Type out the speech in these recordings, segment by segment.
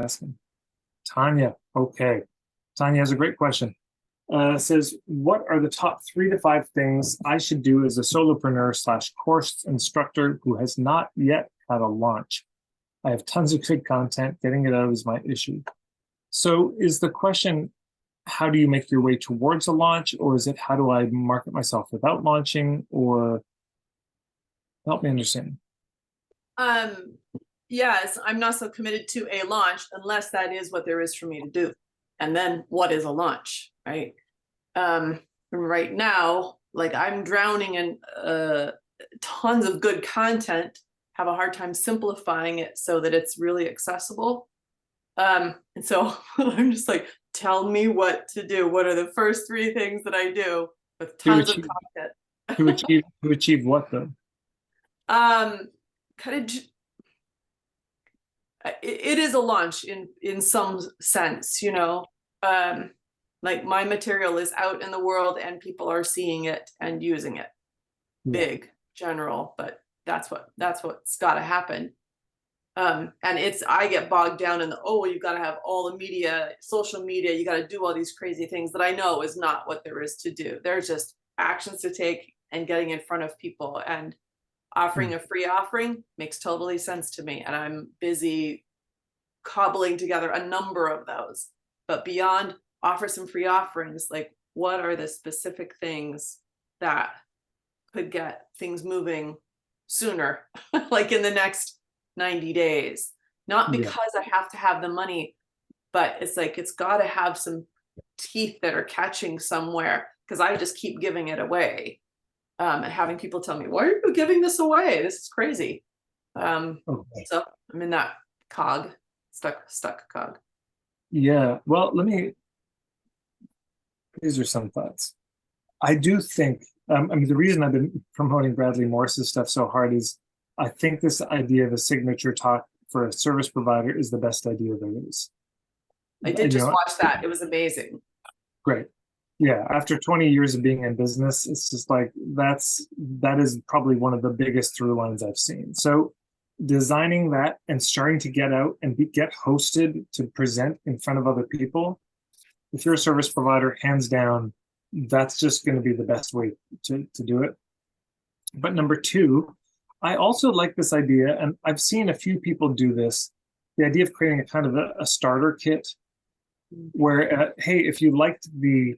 asking. Tanya, okay. Tanya has a great question. Says, what are the top 3 to 5 things I should do as a solopreneur slash course instructor who has not yet had a launch? I have tons of good content. Getting it out is my issue. So is the question, how do you make your way towards a launch? Or is it, how do I market myself without launching? Or help me understand. Um, yes, I'm not so committed to a launch unless that is what there is for me to do. And then what is a launch, right? Right now, like I'm drowning in tons of good content, have a hard time simplifying it so that it's really accessible. And so I'm just like, tell me what to do. What are the first 3 things that I do with To tons of achieve, content? to achieve what though? Kind of it is a launch in some sense, you know. Like my material is out in the world and people are seeing it and using it. Yeah. Big, general, but that's what's got to happen. And I get bogged down in the, oh, you've got to have all the media, social media, you got to do all these crazy things that I know is not what there is to do. There's just actions to take and getting in front of people, and offering a free offering makes totally sense to me. And I'm busy cobbling together a number of those. But beyond offer some free offerings, like what are the specific things that could get things moving sooner, like in the next 90 days? Not because I have to have the money, but it's like it's got to have some teeth that are catching somewhere, because I just keep giving it away. And having people tell me, why are you giving this away? This is crazy. Okay. So I'm in that cog, stuck cog. Yeah. Well, these are some thoughts. I do think, I mean, the reason I've been promoting Bradley Morris's stuff so hard is I think this idea of a signature talk for a service provider is the best idea there is. I did just watch that. It was amazing. Great. Yeah. After 20 years of being in business, it's just like, that is probably one of the biggest through lines I've seen. So designing that and starting to get out and get hosted to present in front of other people, if you're a service provider, hands down, that's just going to be the best way to do it. But number 2, I also like this idea, and I've seen a few people do this, the idea of creating a kind of a starter kit where, hey, if you liked the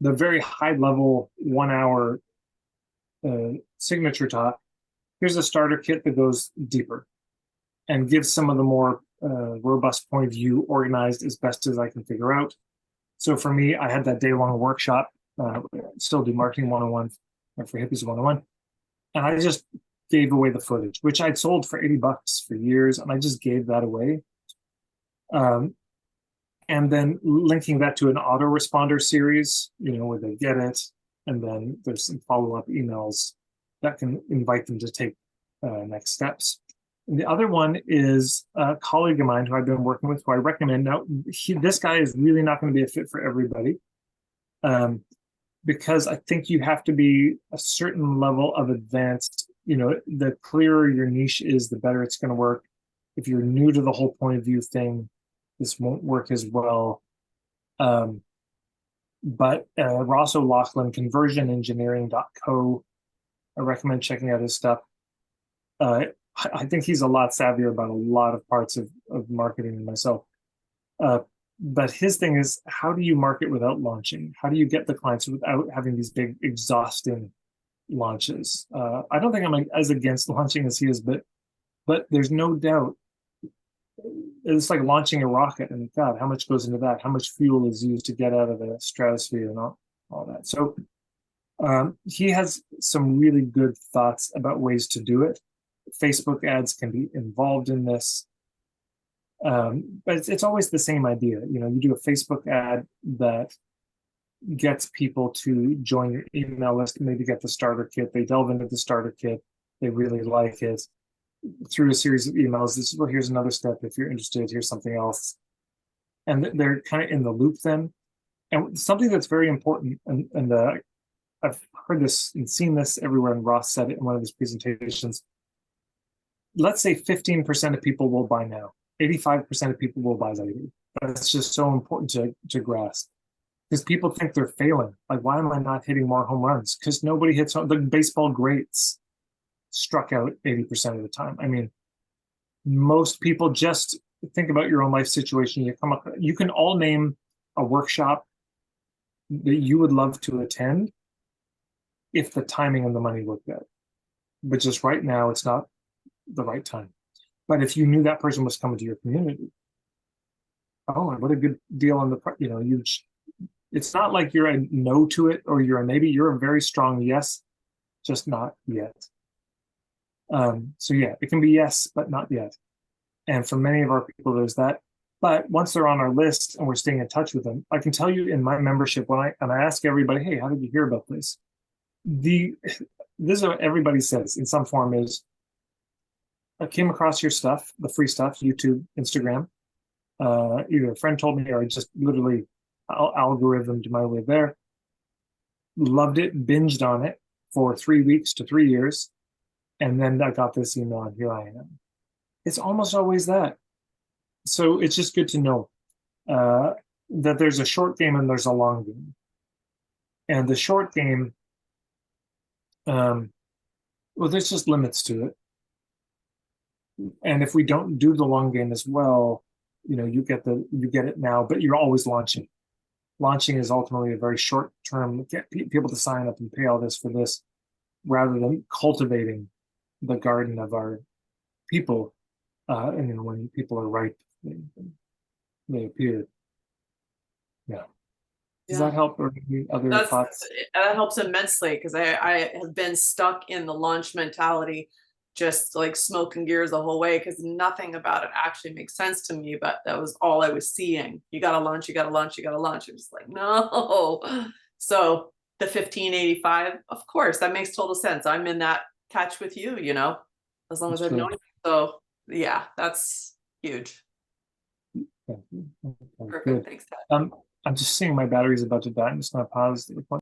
very high level 1 hour signature talk, here's a starter kit that goes deeper and gives some of the more robust point of view organized as best as I can figure out. So for me, I had that day-long workshop, still do marketing 101 for Hippies 101. And I just gave away the footage, which I'd sold for $80 for years. And I just gave that away. And then linking that to an autoresponder series, where they get it. And then there's some follow-up emails that can invite them to take next steps. And the other one is a colleague of mine who I've been working with, who I recommend. Now, this guy is really not going to be a fit for everybody, because I think you have to be a certain level of advanced. The clearer your niche is, the better it's going to work. If you're new to the whole point of view thing, this won't work as well. But Ross O'Loughlin, conversionengineering.co, I recommend checking out his stuff. I think he's a lot savvier about a lot of parts of marketing than myself. But his thing is, how do you market without launching? How do you get the clients without having these big, exhausting launches? I don't think I'm as against launching as he is, but there's no doubt it's like launching a rocket, and God, how much goes into that? How much fuel is used to get out of the stratosphere and all that? So he has some really good thoughts about ways to do it. Facebook ads can be involved in this. But it's always the same idea. You do a Facebook ad that gets people to join your email list, maybe get the starter kit. They delve into the starter kit. They really like it. Through a series of emails, this is, well, here's another step. If you're interested, here's something else. And they're kind of in the loop then. And something that's very important, and I've heard this and seen this everywhere, and Ross said it in one of his presentations. Let's say 15% of people will buy now. 85% of people will buy that. That's just so important to grasp. Because people think they're failing. Like, why am I not hitting more home runs? Because nobody hits home. The baseball greats struck out 80% of the time. I mean, most people, just think about your own life situation. You come up, you can all name a workshop that you would love to attend if the timing and the money worked out. But just right now, it's not the right time. But if you knew that person was coming to your community, oh, what a good deal on the, it's not like you're a no to it or you're a maybe, you're a very strong yes, just not yet. So yeah, it can be yes, but not yet. And for many of our people, there's that. But once they're on our list and we're staying in touch with them, I can tell you in my membership, when I ask everybody, hey, how did you hear about this? This is what everybody says in some form is, I came across your stuff, the free stuff, YouTube, Instagram. Either a friend told me or I just literally algorithmed my way there. Loved it, binged on it for 3 weeks to 3 years. And then I got this email and here I am. It's almost always that. So it's just good to know that there's a short game and there's a long game. And the short game, well, there's just limits to it. And if we don't do the long game as well, you get it now, but you're always launching. Launching is ultimately a very short term, get people to sign up and pay all this for this, rather than cultivating the garden of our people. And when people are ripe, they appear. Yeah. Does that help, or any other thoughts? That helps immensely, because I have been stuck in the launch mentality, just like smoking gears the whole way, because nothing about it actually makes sense to me, but that was all I was seeing. You gotta launch, you gotta launch, you gotta launch. I'm just like, no. So the 1585, of course, that makes total sense. I'm in that catch with you, as long as I've known you. So yeah, that's huge. Okay, Perfect. good. Thanks, Ted. I'm just seeing my battery's about to die. I'm just gonna pause the recording.